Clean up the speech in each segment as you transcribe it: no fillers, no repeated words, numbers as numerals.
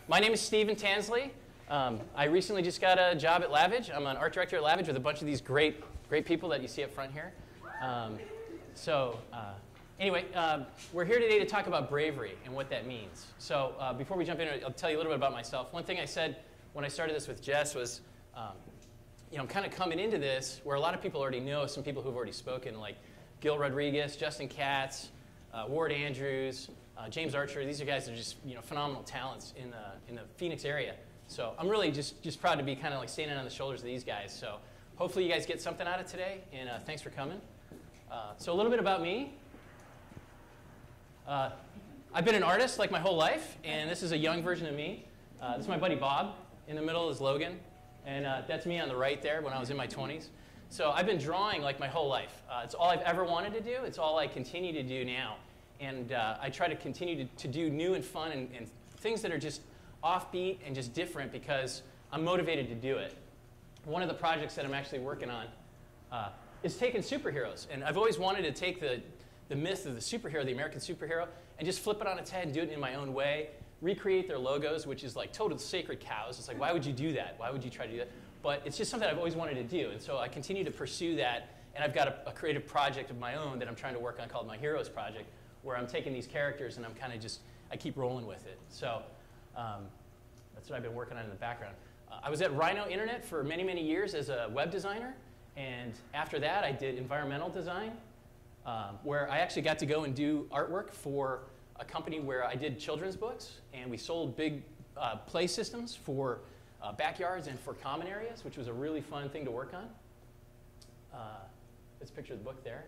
My name is Tansley. I recently just got a job at Lavage. I'm an art director at Lavage with a bunch of these great people that you see up front here. Anyway, we're here today to talk about bravery and what that means. So before we jump in, I'll tell you a little bit about myself. One thing I said when I started this with Jess was, I'm kind of coming into this where a lot of people already know some people who've already spoken, like Gil Rodriguez, Justin Katz, Ward Andrews, James Archer. These are guys that are just phenomenal talents in the Phoenix area. So I'm really just proud to be kind of like standing on the shoulders of these guys. So hopefully you guys get something out of today, and thanks for coming. So a little bit about me. I've been an artist like my whole life, and this is a young version of me. This is my buddy Bob. In the middle is Logan, and that's me on the right there when I was in my 20s. So I've been drawing like my whole life. It's all I've ever wanted to do. It's all I continue to do now. And I try to continue to do new and fun and things that are just offbeat and just different because I'm motivated to do it. One of the projects that I'm actually working on is taking superheroes. And I've always wanted to take the myth of the superhero, the American superhero, and just flip it on its head and do it in my own way, recreate their logos, which is like total sacred cows. It's like, why would you do that? Why would you try to do that? But it's just something I've always wanted to do. And so I continue to pursue that. And I've got a creative project of my own that I'm trying to work on called my Heroes Project, where I'm taking these characters and I'm kind of I keep rolling with it. So that's what I've been working on in the background. I was at Rhino Internet for many, many years as a web designer. And after that, I did environmental design, where I actually got to go and do artwork for a company where I did children's books. And we sold big play systems for backyards and for common areas, which was a really fun thing to work on. Let's picture the book there.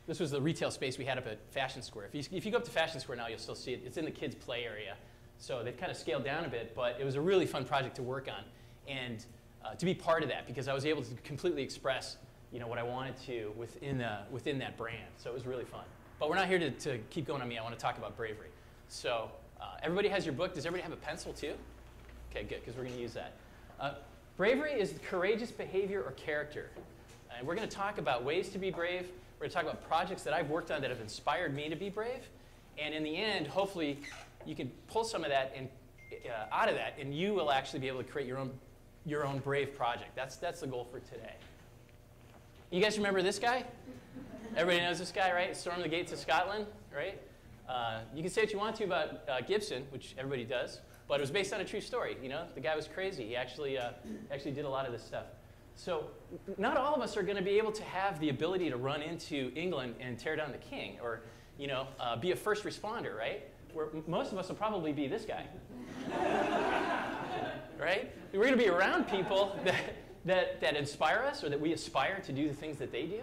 This was the retail space we had up at Fashion Square. If you go up to Fashion Square now, you'll still see it. It's in the kids' play area. So they've kind of scaled down a bit, but it was a really fun project to work on. And to be part of that, because I was able to completely express what I wanted to within that brand. So it was really fun. But we're not here to keep going on me. I want to talk about bravery. So everybody has your book. Does everybody have a pencil too? Okay, good, because we're going to use that. Bravery is courageous behavior or character. And we're going to talk about ways to be brave. We're going to talk about projects that I've worked on that have inspired me to be brave. And in the end, hopefully, you can pull some of that out of that, and you will actually be able to create your own brave project. That's the goal for today. You guys remember this guy? Everybody knows this guy, right? Stormed the gates of Scotland, right? You can say what you want to about Gibson, which everybody does, but it was based on a true story. The guy was crazy. He actually did a lot of this stuff. So not all of us are going to be able to have the ability to run into England and tear down the king, or be a first responder, right? Where most of us will probably be this guy, right? We're going to be around people that inspire us, or that we aspire to do the things that they do.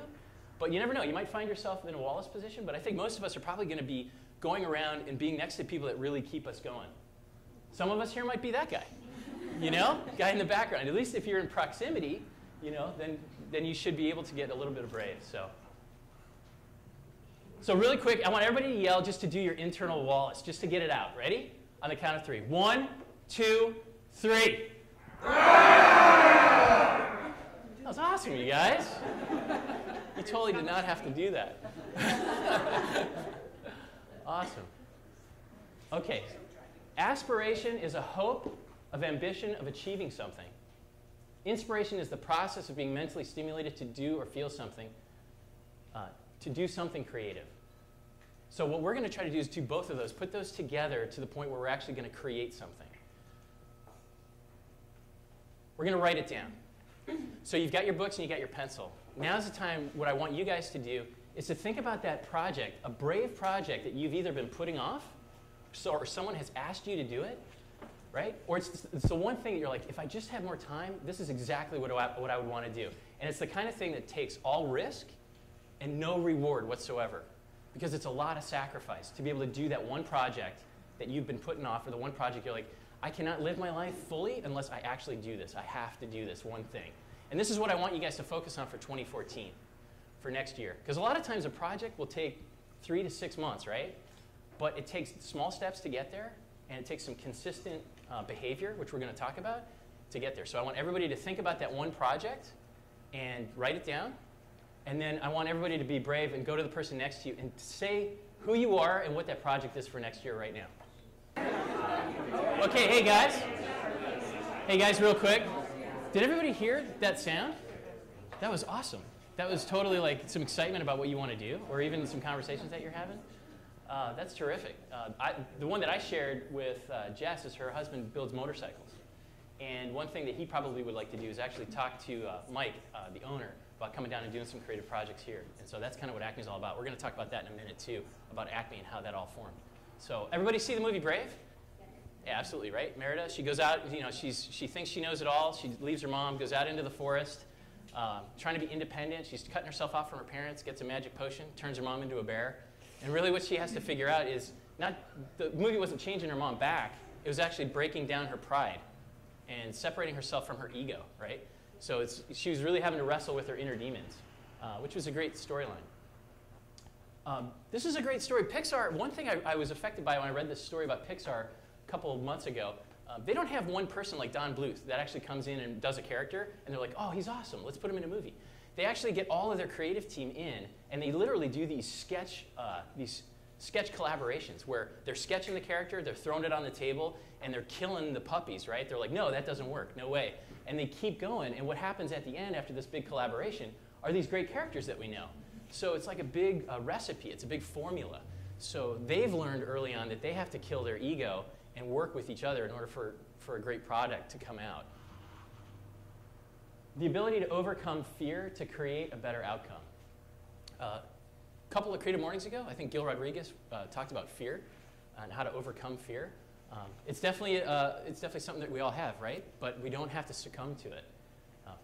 But you never know. You might find yourself in a Wallace position, but I think most of us are probably going to be going around and being next to people that really keep us going. Some of us here might be that guy, guy in the background. At least if you're in proximity, then you should be able to get a little bit of brave. So really quick, I want everybody to yell just to do your internal Wallace, just to get it out. Ready? On the count of 3. 1, 2, 3. That was awesome, you guys. You totally did not have to do that. Awesome. Okay. Aspiration is a hope of ambition of achieving something. Inspiration is the process of being mentally stimulated to do or feel something, to do something creative. So what we're going to try to do is do both of those, put those together to the point where we're actually going to create something. We're going to write it down. So you've got your books and you've got your pencil. Now's the time, what I want you guys to do is to think about that project, a brave project that you've either been putting off, or someone has asked you to do it, right? Or it's the one thing that you're like, if I just had more time, this is exactly what I would want to do. And it's the kind of thing that takes all risk and no reward whatsoever, because it's a lot of sacrifice to be able to do that one project that you've been putting off, or the one project you're like, I cannot live my life fully unless I actually do this. I have to do this one thing. And this is what I want you guys to focus on for 2014, for next year. Because a lot of times a project will take 3 to 6 months, right? But it takes small steps to get there, and it takes some consistent behavior, which we're going to talk about, to get there. So I want everybody to think about that one project and write it down. And then I want everybody to be brave and go to the person next to you and say who you are and what that project is for next year right now. Okay, hey guys. Hey guys, real quick. Did everybody hear that sound? That was awesome. That was totally like some excitement about what you want to do, or even some conversations that you're having. That's terrific. The one that I shared with Jess is her husband builds motorcycles. And one thing that he probably would like to do is actually talk to Mike, the owner, about coming down and doing some creative projects here. And so that's kind of what Acme is all about. We're going to talk about that in a minute too, about Acme and how that all formed. So everybody see the movie Brave? Yeah, absolutely, right? Merida, she goes out, you know, she thinks she knows it all. She leaves her mom, goes out into the forest, trying to be independent. She's cutting herself off from her parents, gets a magic potion, turns her mom into a bear. And really what she has to figure out is the movie wasn't changing her mom back. It was actually breaking down her pride and separating herself from her ego, right? So she was really having to wrestle with her inner demons, which was a great storyline. This is a great story. Pixar, one thing I was affected by when I read this story about Pixar a couple of months ago, they don't have one person like Don Bluth that actually comes in and does a character, and they're like, oh, he's awesome, let's put him in a movie. They actually get all of their creative team in, and they literally do these sketch collaborations where they're sketching the character, they're throwing it on the table, and they're killing the puppies, right? They're like, no, that doesn't work, no way. And they keep going, and what happens at the end after this big collaboration are these great characters that we know. So it's like a big recipe, it's a big formula. So they've learned early on that they have to kill their ego and work with each other in order for a great product to come out. The ability to overcome fear to create a better outcome. A couple of Creative Mornings ago, I think Gil Rodriguez talked about fear and how to overcome fear. It's definitely something that we all have, right? But we don't have to succumb to it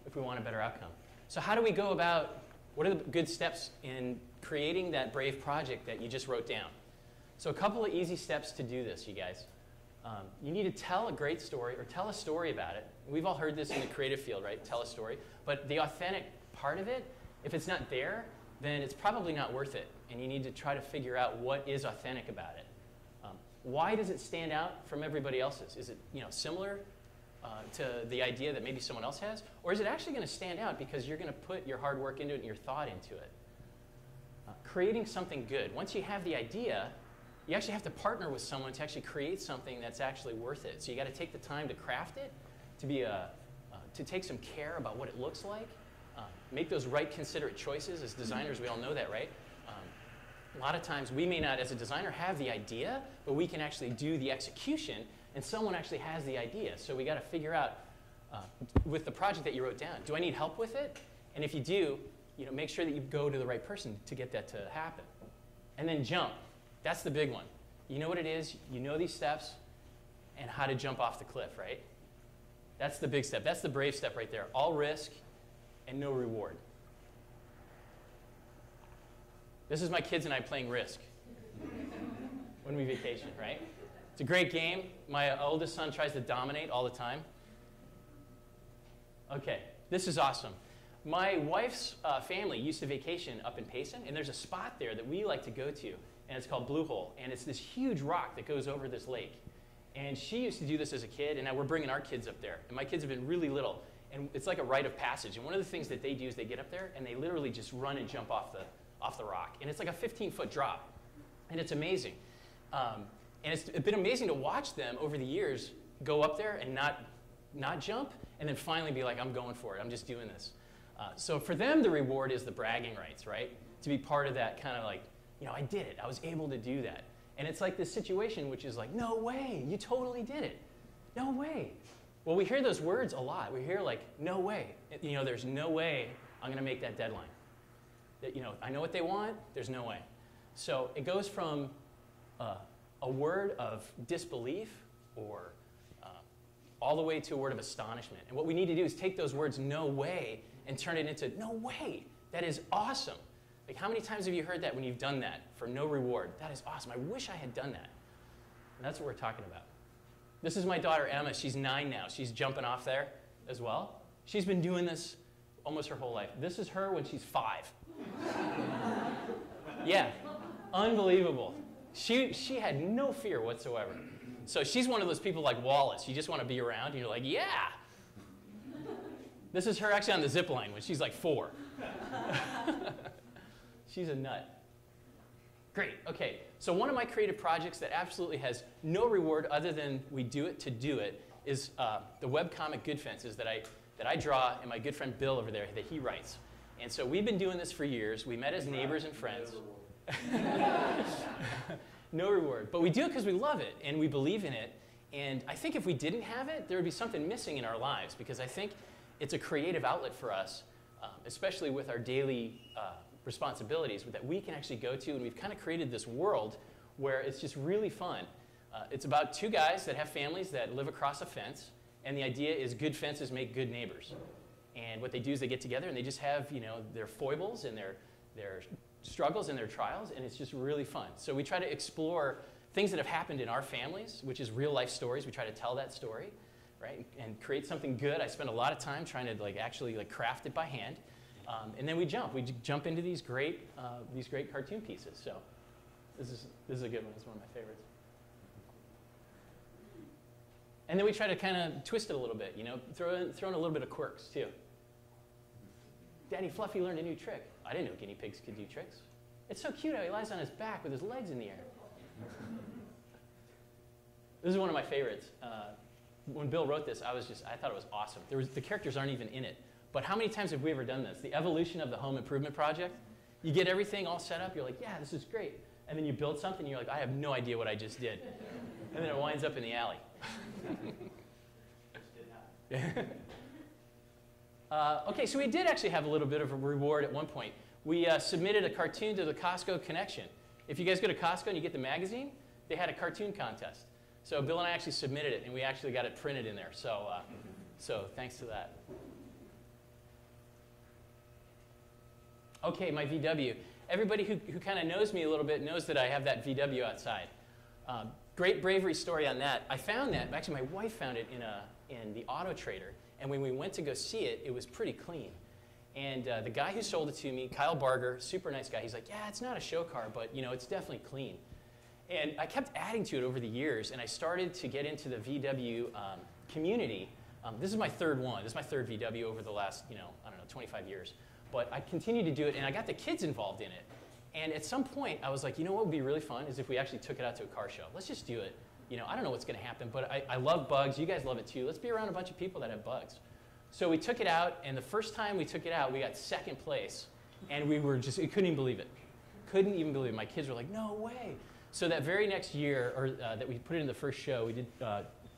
if we want a better outcome. So how do we go about, what are the good steps in creating that brave project that you just wrote down? So a couple of easy steps to do this, you guys. You need to tell a great story or tell a story about it. We've all heard this in the creative field, right? Tell a story. But the authentic part of it, if it's not there, then it's probably not worth it. And you need to try to figure out what is authentic about it. Why does it stand out from everybody else's? Is it similar to the idea that maybe someone else has? Or is it actually going to stand out because you're going to put your hard work into it and your thought into it? Creating something good. Once you have the idea, you actually have to partner with someone to actually create something that's actually worth it. So you got to take the time to craft it, to take some care about what it looks like, make those right considerate choices. As designers, we all know that, right? A lot of times we may not, as a designer, have the idea, but we can actually do the execution, and someone actually has the idea. So we got to figure out, with the project that you wrote down, do I need help with it? And if you do, make sure that you go to the right person to get that to happen. And then jump. That's the big one. You know what it is, you know these steps, and how to jump off the cliff, right? That's the big step. That's the brave step right there. All risk and no reward. This is my kids and I playing Risk when we vacation, right? It's a great game. My oldest son tries to dominate all the time. Okay, this is awesome. My wife's family used to vacation up in Payson, and there's a spot there that we like to go to, and it's called Blue Hole, and it's this huge rock that goes over this lake. And she used to do this as a kid, and now we're bringing our kids up there. And my kids have been really little, and it's like a rite of passage. And one of the things that they do is they get up there, and they literally just run and jump off the rock. And it's like a 15-foot drop, and it's amazing. And it's been amazing to watch them over the years go up there and not jump, and then finally be like, I'm going for it. I'm just doing this. So for them, the reward is the bragging rights, right? To be part of that kind of like, I did it. I was able to do that. And it's like this situation which is like, no way, you totally did it. No way. Well, we hear those words a lot. We hear like, no way. There's no way I'm going to make that deadline. I know what they want. There's no way. So it goes from a word of disbelief or all the way to a word of astonishment. And what we need to do is take those words, no way, and turn it into, no way. That is awesome. Like, how many times have you heard that when you've done that for no reward? That is awesome. I wish I had done that. And that's what we're talking about. This is my daughter, Emma. She's 9 now. She's jumping off there as well. She's been doing this almost her whole life. This is her when she's 5. Yeah, unbelievable. She had no fear whatsoever. So she's one of those people like Wallace. You just want to be around, and you're like, yeah. This is her actually on the zip line when she's like 4. She's a nut. Great, okay. So one of my creative projects that absolutely has no reward other than we do it to do it is the webcomic Good Fences that I draw, and my good friend Bill over there that he writes. And so we've been doing this for years. We met as neighbors and friends. No reward. But we do it because we love it and we believe in it. And I think if we didn't have it, there would be something missing in our lives, because I think it's a creative outlet for us, especially with our daily responsibilities that we can actually go to. And we've kind of created this world where it's just really fun. It's about two guys that have families that live across a fence. And the idea is good fences make good neighbors. And what they do is they get together and they just have, you know, their foibles and their struggles and their trials, and it's just really fun. So we try to explore things that have happened in our families, which is real life stories. We try to tell that story, right, and create something good. I spend a lot of time trying to actually craft it by hand, and then we jump into these great cartoon pieces. So this is a good one. It's one of my favorites. And then we try to kind of twist it a little bit, you know, throw in a little bit of quirks too. Daddy Fluffy learned a new trick. I didn't know guinea pigs could do tricks. It's so cute how he lies on his back with his legs in the air. This is one of my favorites. When Bill wrote this, I thought it was awesome. The characters aren't even in it. But how many times have we ever done this? The evolution of the home improvement project. You get everything all set up. You're like, yeah, this is great. And then you build something. And you're like, I have no idea what I just did. And then it winds up in the alley. Okay, so we did actually have a little bit of a reward at one point. We submitted a cartoon to the Costco Connection. If you guys go to Costco and you get the magazine, they had a cartoon contest. So Bill and I actually submitted it, and we actually got it printed in there. So, so thanks to that. Okay, my VW. Everybody who kind of knows me a little bit knows that I have that VW outside. Great bravery story on that. I found that, actually my wife found it in the Auto Trader. And when we went to go see it, it was pretty clean. And the guy who sold it to me, Kyle Barger, super nice guy, he's like, yeah, it's not a show car, but you know, it's definitely clean. And I kept adding to it over the years, and I started to get into the VW community. This is my third one. This is my third VW over the last, you know, I don't know, 25 years. But I continued to do it, and I got the kids involved in it. And at some point, I was like, you know what would be really fun is if we actually took it out to a car show. Let's just do it. You know, I don't know what's going to happen, but I love bugs. You guys love it too. Let's be around a bunch of people that have bugs. So we took it out, and the first time we took it out, we got second place. And we were just, we couldn't even believe it. Couldn't even believe it. My kids were like, no way. So that very next year, that we put it in the first show, we did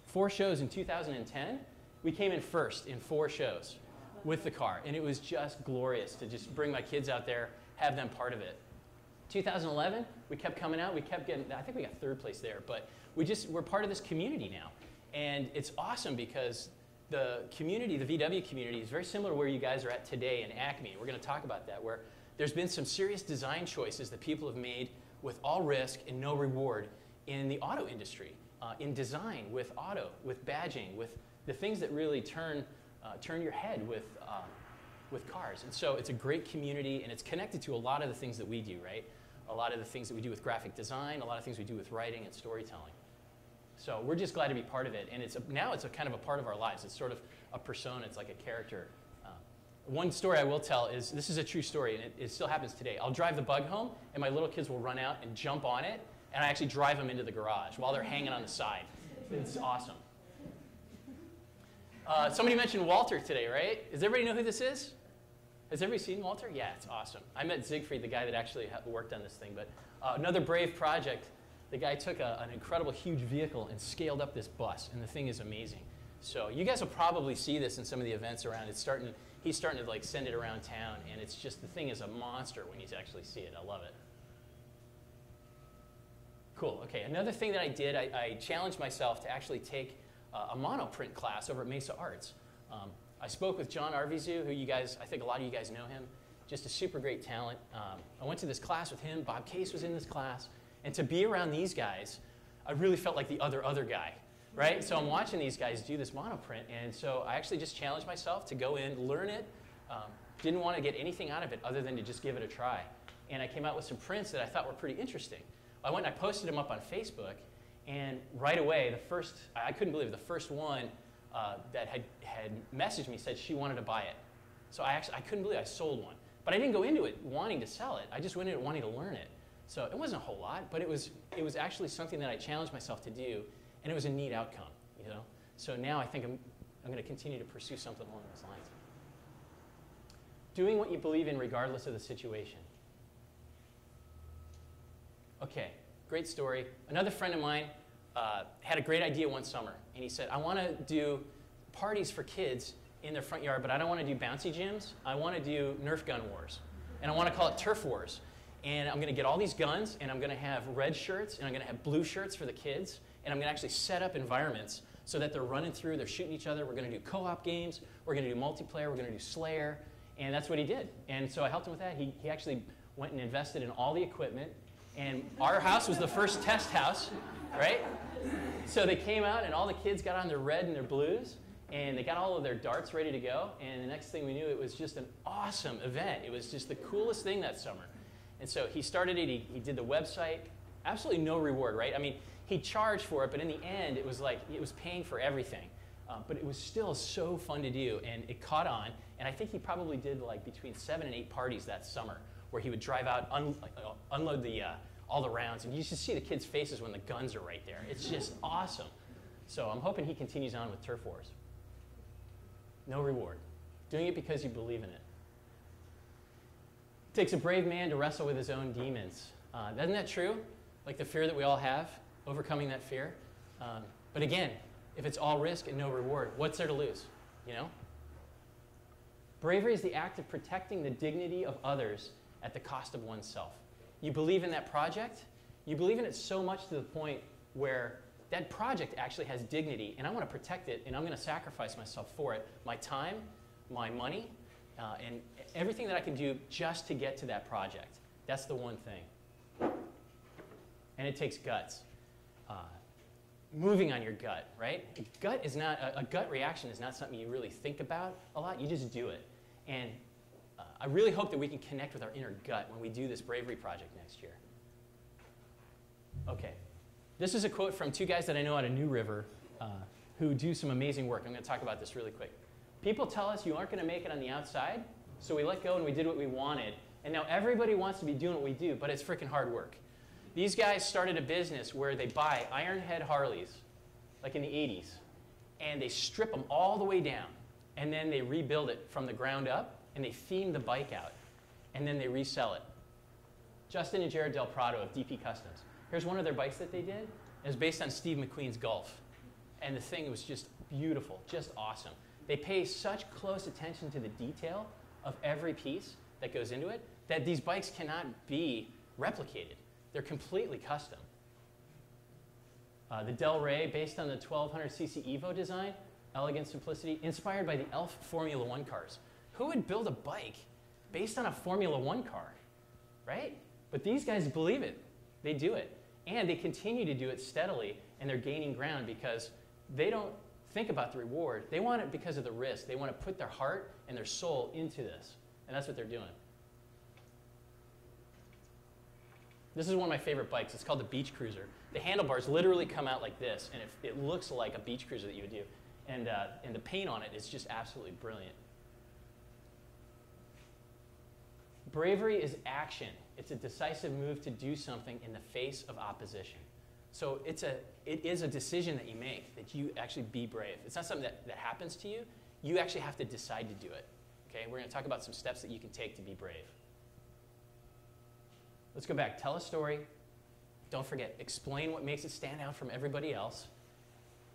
4 shows in 2010. We came in first in 4 shows with the car. And it was just glorious to just bring my kids out there, have them part of it. 2011, we kept coming out. We kept getting, I think we got 3rd place there. But we're part of this community now. And it's awesome because the community, the VW community, is very similar to where you guys are at today in Acme. We're going to talk about that, where there's been some serious design choices that people have made with all risk and no reward in the auto industry, in design, with auto, with badging, with the things that really turn your head with cars. And so it's a great community, and it's connected to a lot of the things that we do, right? A lot of the things that we do with graphic design, a lot of things we do with writing and storytelling. So we're just glad to be part of it, and now it's a kind of a part of our lives. It's sort of a persona. It's like a character. One story I will tell is, this is a true story, and it still happens today. I'll drive the bug home, and my little kids will run out and jump on it, and I actually drive them into the garage while they're hanging on the side. It's awesome. Somebody mentioned Walter today, right? Does everybody know who this is? Has everybody seen Walter? Yeah, it's awesome. I met Siegfried, the guy that actually worked on this thing, but another brave project. The guy took an incredible, huge vehicle and scaled up this bus, and the thing is amazing. So you guys will probably see this in some of the events around. He's starting to send it around town, and it's just, the thing is a monster when you actually see it. I love it. Cool, okay, another thing that I did, I challenged myself to actually take a monoprint class over at Mesa Arts. I spoke with John Arvizu, who you guys, I think a lot of you guys know him, just a super great talent. I went to this class with him. Bob Case was in this class. And to be around these guys, I really felt like the other guy, right? So I'm watching these guys do this monoprint, and so I actually just challenged myself to go in, learn it. Didn't want to get anything out of it other than to just give it a try. And I came out with some prints that I thought were pretty interesting. I went and I posted them up on Facebook, and right away, I couldn't believe it, the first one that had messaged me said she wanted to buy it. So I couldn't believe I sold one. But I didn't go into it wanting to sell it. I just went into it wanting to learn it. So it wasn't a whole lot, but it was actually something that I challenged myself to do, and it was a neat outcome, you know? So now I think I'm going to continue to pursue something along those lines. Doing what you believe in regardless of the situation. Okay, great story. Another friend of mine had a great idea one summer, and he said, I want to do parties for kids in their front yard, but I don't want to do bouncy gyms. I want to do Nerf gun wars, and I want to call it Turf Wars. And I'm going to get all these guns, and I'm going to have red shirts, and I'm going to have blue shirts for the kids, and I'm going to actually set up environments so that they're running through, they're shooting each other. We're going to do co-op games. We're going to do multiplayer. We're going to do Slayer. And that's what he did. And so I helped him with that. He actually went and invested in all the equipment. And our house was the first test house, right? So they came out, and all the kids got on their red and their blues, and they got all of their darts ready to go. And the next thing we knew, it was just an awesome event. It was just the coolest thing that summer. And so he started it, he did the website, absolutely no reward, right? I mean, he charged for it, but in the end, it was like, it was paying for everything. But it was still so fun to do, and it caught on. And I think he probably did like between 7 and 8 parties that summer, where he would drive out, unload all the rounds, and you should see the kids' faces when the guns are right there. It's just awesome. So I'm hoping he continues on with Turf Wars. No reward. Doing it because you believe in it. It takes a brave man to wrestle with his own demons. Isn't that true? Like the fear that we all have, overcoming that fear. But again, if it's all risk and no reward, what's there to lose? You know? Bravery is the act of protecting the dignity of others at the cost of oneself. You believe in that project. You believe in it so much to the point where that project actually has dignity, and I want to protect it, and I'm going to sacrifice myself for it. My time, my money, and everything that I can do just to get to that project. That's the one thing. And it takes guts. Moving on your gut, right? A gut reaction is not something you really think about a lot. You just do it. And I really hope that we can connect with our inner gut when we do this bravery project next year. Okay. This is a quote from 2 guys that I know out of New River who do some amazing work. I'm going to talk about this really quick. People tell us you aren't going to make it on the outside, so we let go and we did what we wanted. And now everybody wants to be doing what we do, but it's freaking hard work. These guys started a business where they buy Ironhead Harleys, like in the 80s, and they strip them all the way down, and then they rebuild it from the ground up, and they theme the bike out, and then they resell it. Justin and Jared Del Prado of DP Customs. Here's one of their bikes that they did. It was based on Steve McQueen's Golf, and the thing was just beautiful, just awesome. They pay such close attention to the detail of every piece that goes into it that these bikes cannot be replicated. They're completely custom. The Del Rey, based on the 1200cc Evo design, elegant simplicity, inspired by the Elf Formula One cars. Who would build a bike based on a Formula One car, right? But these guys believe it. They do it. And they continue to do it steadily, and they're gaining ground because they don't think about the reward. They want it because of the risk. They want to put their heart and their soul into this, and that's what they're doing. This is one of my favorite bikes. It's called the Beach Cruiser. The handlebars literally come out like this, and it looks like a beach cruiser that you would do. And the paint on it is just absolutely brilliant. Bravery is action. It's a decisive move to do something in the face of opposition. So it is a decision that you make, that you actually be brave. It's not something that happens to you. You actually have to decide to do it. Okay? We're going to talk about some steps that you can take to be brave. Let's go back. Tell a story. Don't forget, explain what makes it stand out from everybody else.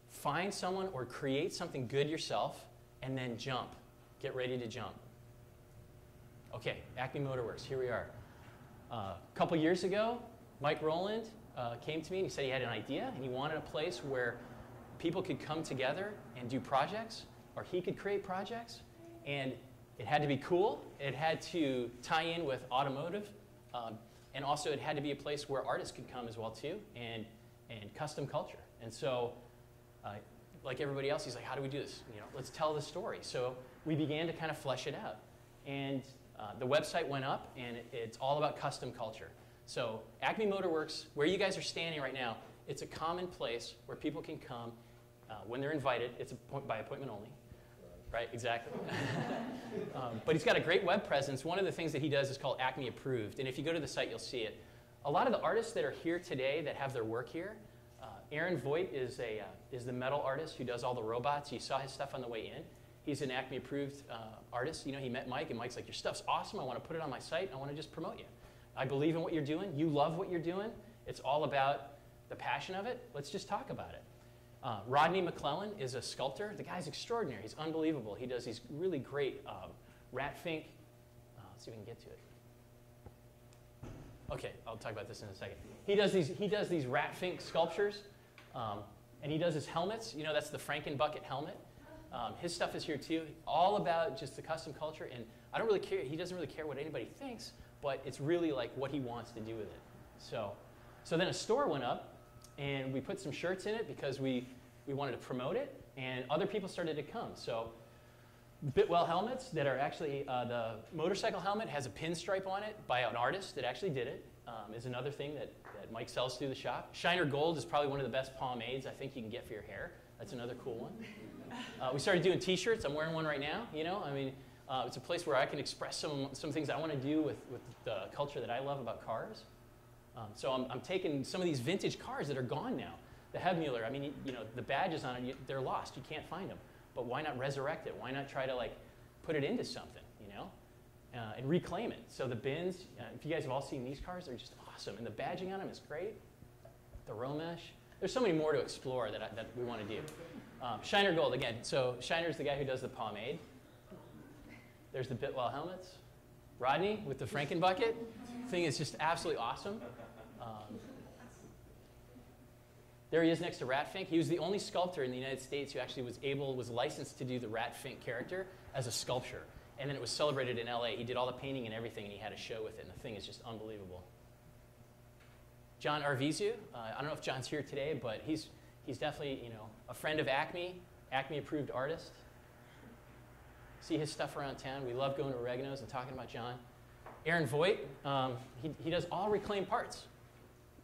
Find someone or create something good yourself, and then jump. Get ready to jump. Okay, Acme Motorworks, here we are. A couple years ago, Mike Rowland came to me and he said he had an idea and he wanted a place where people could come together and do projects, or he could create projects, and it had to be cool. It had to tie in with automotive, and also it had to be a place where artists could come as well too, and custom culture. And so, like everybody else, he's like, how do we do this? You know, let's tell the story. So we began to kind of flesh it out. And the website went up, and it's all about custom culture. So Acme Motorworks, where you guys are standing right now, it's a common place where people can come when they're invited. It's by appointment only. Right, exactly. But he's got a great web presence. One of the things that he does is called Acme Approved. And if you go to the site, you'll see it. a lot of the artists that are here today that have their work here, Aaron Voigt is the metal artist who does all the robots. You saw his stuff on the way in. He's an Acme approved artist. You know, he met Mike, and Mike's like, your stuff's awesome. I want to put it on my site. I want to just promote you. I believe in what you're doing. You love what you're doing. It's all about the passion of it. Let's just talk about it. Rodney McClellan is a sculptor. The guy's extraordinary. He's unbelievable. He does these really great rat fink. Let's see if we can get to it. Okay, I'll talk about this in a second. He does these rat fink sculptures, and he does his helmets. You know, that's the Frankenbucket helmet. His stuff is here too, all about just the custom culture. And I don't really care. He doesn't really care what anybody thinks, but it's really like what he wants to do with it. So then a store went up, and we put some shirts in it because we wanted to promote it, and other people started to come. So Bitwell helmets that are actually, the motorcycle helmet has a pinstripe on it by an artist that actually did it, is another thing that Mike sells through the shop. Shiner Gold is probably one of the best pomades I think you can get for your hair. That's another cool one. We started doing t-shirts. I'm wearing one right now, you know. I mean, it's a place where I can express some things I want to do with the culture that I love about cars. So I'm taking some of these vintage cars that are gone now. The Hebmuller, I mean, you know, the badges on it, they're lost. You can't find them. But why not resurrect it? Why not try to, like, put it into something, you know, and reclaim it? So the bins, if you guys have all seen these cars, they're just awesome. And the badging on them is great. The Romesh. There's so many more to explore that we want to do. Shiner Gold, again. So Shiner's the guy who does the pomade. There's the Bitwell helmets. Rodney with the Frankenbucket. Thing is just absolutely awesome. There he is next to Rat Fink. He was the only sculptor in the United States who actually was licensed to do the Rat Fink character as a sculpture. And then it was celebrated in LA. He did all the painting and everything, and he had a show with it. And the thing is just unbelievable. John Arvizu, I don't know if John's here today, but he's definitely, you know, a friend of Acme, Acme approved artist. See his stuff around town. We love going to Oregano's and talking about John. Aaron Voigt, he does all reclaimed parts.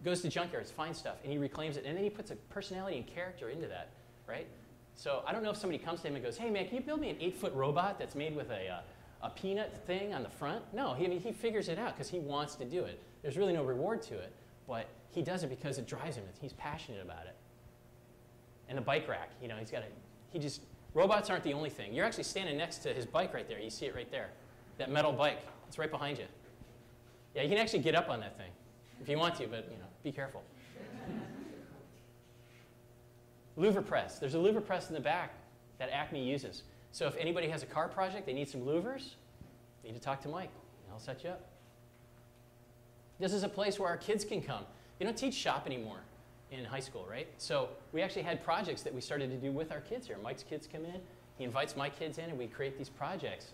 Goes to junkyards, finds stuff, and he reclaims it, and then he puts a personality and character into that, right? So I don't know if somebody comes to him and goes, hey man, can you build me an 8-foot robot that's made with a peanut thing on the front? No, he figures it out because he wants to do it. There's really no reward to it, but he does it because it drives him. He's passionate about it. And the bike rack, you know, robots aren't the only thing. You're actually standing next to his bike right there. You see it right there, that metal bike. It's right behind you. Yeah, you can actually get up on that thing if you want to, but, you know, be careful. Louver press. There's a louver press in the back that Acme uses. So if anybody has a car project, they need some louvers, you need to talk to Mike. I'll set you up. This is a place where our kids can come. They don't teach shop anymore in high school, right? So we actually had projects that we started to do with our kids here. Mike's kids come in. He invites my kids in, and we create these projects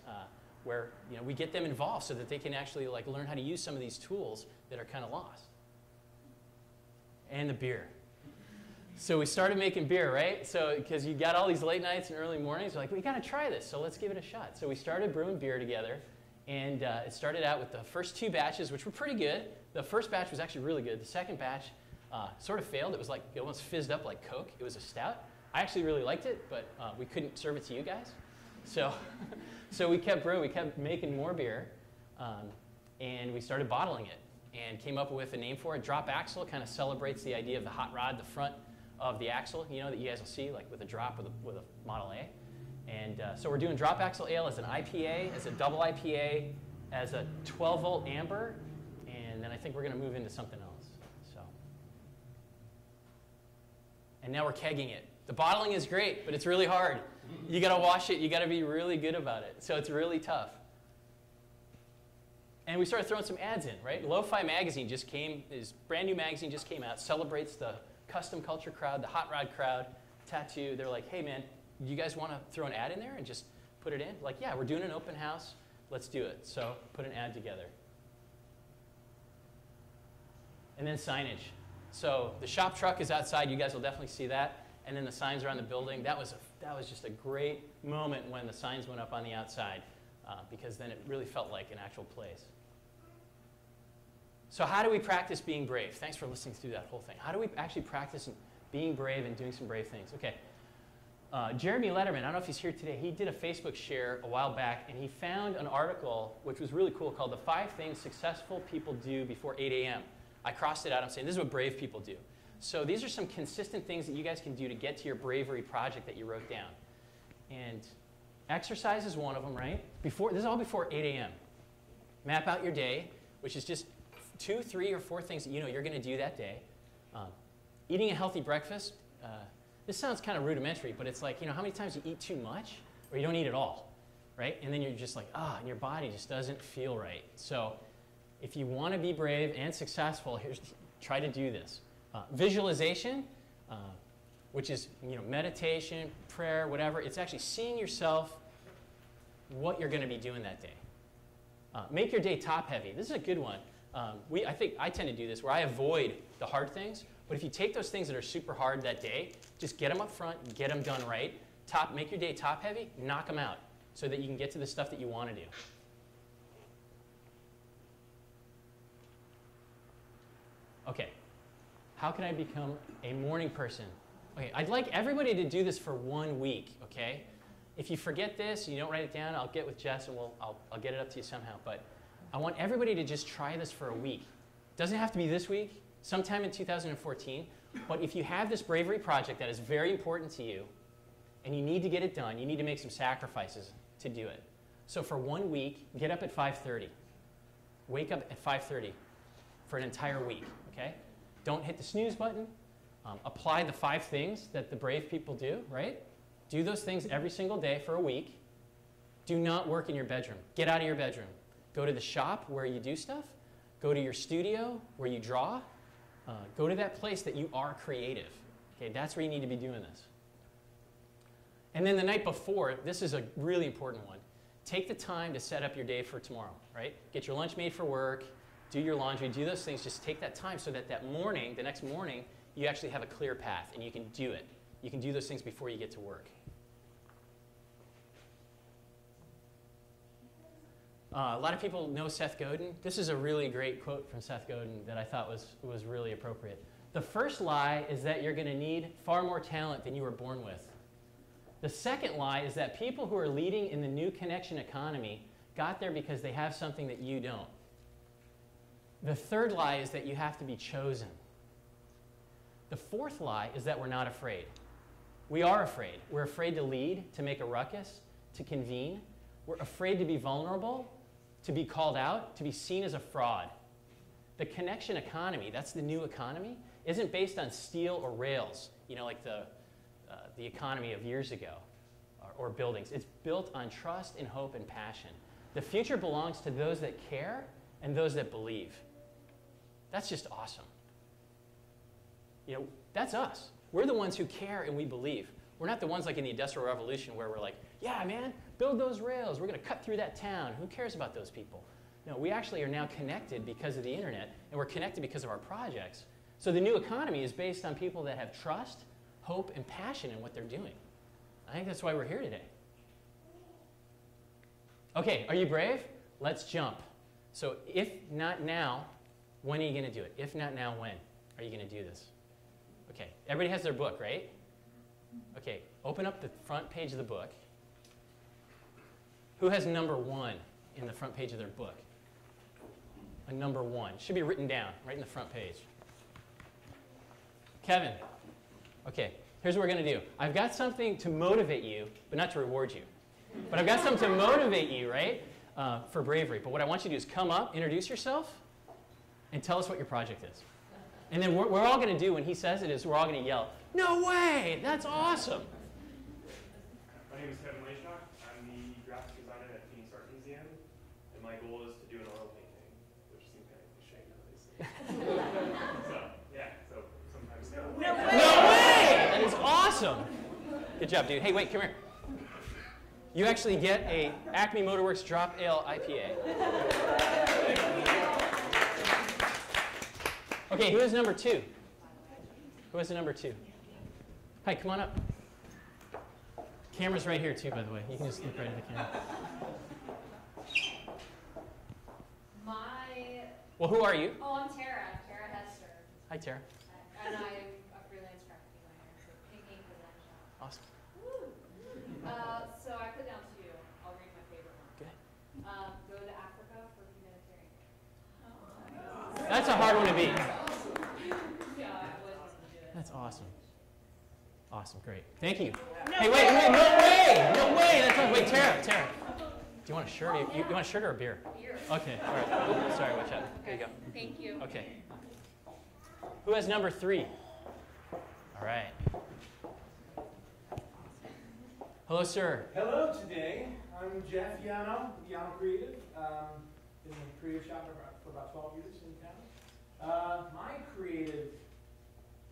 where, you know, we get them involved so that they can actually, like, learn how to use some of these tools that are kind of lost. And the beer. So we started making beer, right? So because you got all these late nights and early mornings, we're like, we got to try this, so let's give it a shot. So we started brewing beer together, and it started out with the first 2 batches, which were pretty good. The first batch was actually really good. The second batch sort of failed. It was like, it almost fizzed up like Coke. It was a stout. I actually really liked it, but we couldn't serve it to you guys. So, so we kept brewing. We kept making more beer, and we started bottling it and came up with a name for it. Drop Axle kind of celebrates the idea of the hot rod, the front of the axle, you know, that you guys will see, like with a drop with a Model A. And so we're doing Drop Axle Ale as an IPA, as a double IPA, as a 12-volt amber, and then I think we're going to move into something else. So, and now we're kegging it. The bottling is great, but it's really hard. You got to wash it. You got to be really good about it. So it's really tough. And we started throwing some ads in, right? Lo-Fi magazine just came, his brand new magazine just came out, celebrates the custom culture crowd, the hot rod crowd, tattoo. They're like, hey man, do you guys want to throw an ad in there and just put it in? Like, yeah, we're doing an open house. Let's do it. So put an ad together. And then signage. So the shop truck is outside. You guys will definitely see that. And then the signs are on the building. That was just a great moment when the signs went up on the outside because then it really felt like an actual place. So how do we practice being brave? Thanks for listening through that whole thing. How do we actually practice being brave and doing some brave things? Okay. Jeremy Letterman, I don't know if he's here today, he did a Facebook share a while back, and he found an article which was really cool called The 5 Things Successful People Do Before 8 a.m. I crossed it out. I'm saying this is what brave people do. So these are some consistent things that you guys can do to get to your bravery project that you wrote down. And exercise is one of them, right? This is all before 8 a.m. Map out your day, which is just 2, 3, or 4 things that you know you're going to do that day. Eating a healthy breakfast. This sounds kind of rudimentary, but it's like, you know, how many times you eat too much or you don't eat at all, right? And then you're just like, and your body just doesn't feel right. So if you want to be brave and successful, try to do this. Visualization, which is, you know, meditation, prayer, whatever. It's actually seeing yourself what you're going to be doing that day. Make your day top heavy. This is a good one. I think I tend to do this where I avoid the hard things. But if you take those things that are super hard that day, just get them up front, get them done right, make your day top heavy, knock them out so that you can get to the stuff that you want to do. Okay, how can I become a morning person? Okay, I'd like everybody to do this for 1 week, okay? If you forget this, you don't write it down, I'll get with Jess and I'll get it up to you somehow. But I want everybody to just try this for a week. Doesn't have to be this week. Sometime in 2014, but if you have this bravery project that is very important to you and you need to get it done, you need to make some sacrifices to do it. So for 1 week, get up at 5:30. Wake up at 5:30 for an entire week, okay? Don't hit the snooze button. Apply the 5 things that the brave people do, right? Do those things every single day for a week. Do not work in your bedroom. Get out of your bedroom. Go to the shop where you do stuff. Go to your studio where you draw. Go to that place that you are creative. Okay, that's where you need to be doing this. And then the night before, this is a really important one. Take the time to set up your day for tomorrow, right? Get your lunch made for work, do your laundry, do those things. Just take that time so that the next morning, you actually have a clear path and you can do it. You can do those things before you get to work. A lot of people know Seth Godin. This is a really great quote from Seth Godin that I thought was really appropriate. The first lie is that you're going to need far more talent than you were born with. The second lie is that people who are leading in the new connection economy got there because they have something that you don't. The third lie is that you have to be chosen. The fourth lie is that we're not afraid. We are afraid. We're afraid to lead, to make a ruckus, to convene. We're afraid to be vulnerable, to be called out, to be seen as a fraud. The connection economy, that's the new economy, isn't based on steel or rails, you know, like the economy of years ago, or buildings. It's built on trust and hope and passion. The future belongs to those that care and those that believe. That's just awesome. You know, that's us. We're the ones who care and we believe. We're not the ones like in the Industrial Revolution where we're like, yeah, man, build those rails. We're going to cut through that town. Who cares about those people? No, we actually are now connected because of the internet, and we're connected because of our projects. So the new economy is based on people that have trust, hope, and passion in what they're doing. I think that's why we're here today. Okay, are you brave? Let's jump. So if not now, when are you going to do it? If not now, when are you going to do this? Okay, everybody has their book, right? Okay, open up the front page of the book. Who has number 1 in the front page of their book? A number 1. Should be written down right in the front page. Kevin. Okay, here's what we're going to do. I've got something to motivate you, but not to reward you. But I've got something to motivate you, right, for bravery. But what I want you to do is come up, introduce yourself, and tell us what your project is. And then what we're all going to do when he says it is we're all going to yell, "No way! That's awesome!" My name is Kevin Leishnock. I'm the graphic designer at Phoenix Art Museum, and my goal is to do an oil painting, which seems kind of cliche nowadays. So sometimes. No way! That is awesome. Good job, dude. Hey, wait, come here. You actually get a Acme Motorworks Drop Ale IPA. Okay, who is number 2? Who has the number 2? Hi, come on up. Camera's right here too, by the way. You can just look right at the camera. Well, who are you? Oh, I'm Tara. Tara Hester. Hi, Tara. And I'm a freelance graphic designer, so pink ink design shop. Awesome. So I put down 2. I'll read my favorite one. Good. Go to Africa for humanitarian. That's a hard one to beat. awesome. Awesome, great. Thank you. Hey, wait, no way! No way! That's not, wait, Tara. Do you want a shirt? You want a shirt or a beer? Beer. Okay, all right. Oops, sorry, watch out. Here you go. Thank you. Okay. Who has number 3? All right. Hello, sir. Hello, today I'm Jeff Yano, Yano Creative. Been in the creative shop for about 12 years in town. My creative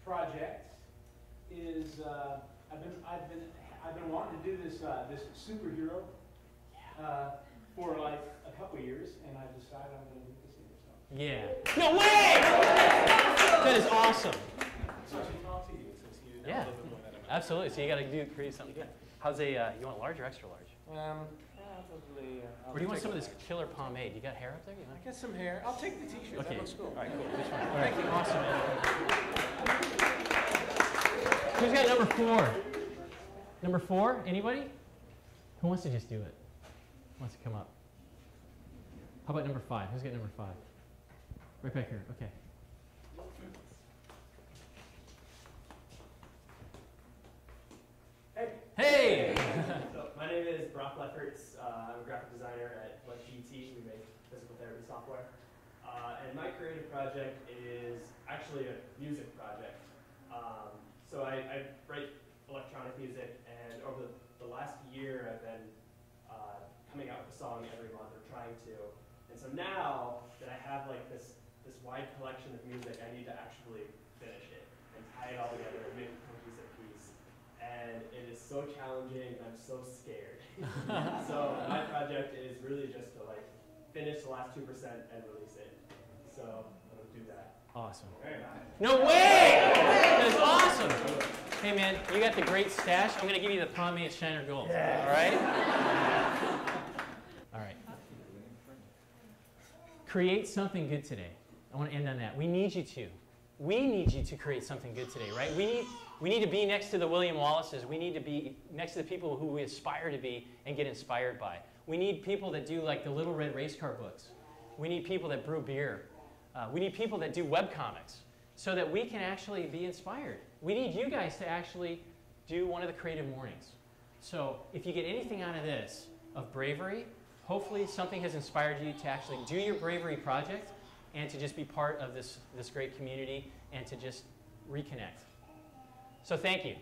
project is I've been wanting to do this superhero for like a couple years, and I decided I'm going to do this thing. Yeah. No way! That is awesome. So I should talk to you since you know a little bit more than I know. Absolutely. So you got to create something good. How's a you want large or extra large? Probably. Or do you want some of this killer pomade? You got hair up there? You I got some hair. I'll take the T-shirt. Okay. That looks cool. All right, cool. Which one? All right. Awesome, man. Who's got number 4? Number 4? Anybody? Who wants to just do it? Who wants to come up? How about number 5? Who's got number 5? Right back here. Okay. Hey! So, my name is Brock Lefferts. I'm a graphic designer at GT. We make physical therapy software. And my creative project is actually a music project. So I write electronic music, and over the last year I've been coming out with a song every month, or trying to. And so now that I have like this wide collection of music, I need to actually finish it and tie it all together and make a cohesive piece. And it is so challenging, I'm so scared. So my project is really just to like finish the last 2% and release it. So I'm gonna do that. Awesome. Very nice. No way! That is awesome. Hey man, you got the great stash. I'm gonna give you the pomade Shiner Gold. Yeah. All right? All right. Create something good today. I want to end on that. We need you to. We need you to create something good today, right? We need to be next to the William Wallaces. We need to be next to the people who we aspire to be and get inspired by. We need people that do like the Little Red Race Car books. We need people that brew beer. We need people that do webcomics so that we can actually be inspired. We need you guys to actually do one of the Creative Mornings. So if you get anything out of this, of bravery, hopefully something has inspired you to actually do your bravery project and to just be part of this great community and to just reconnect. So thank you.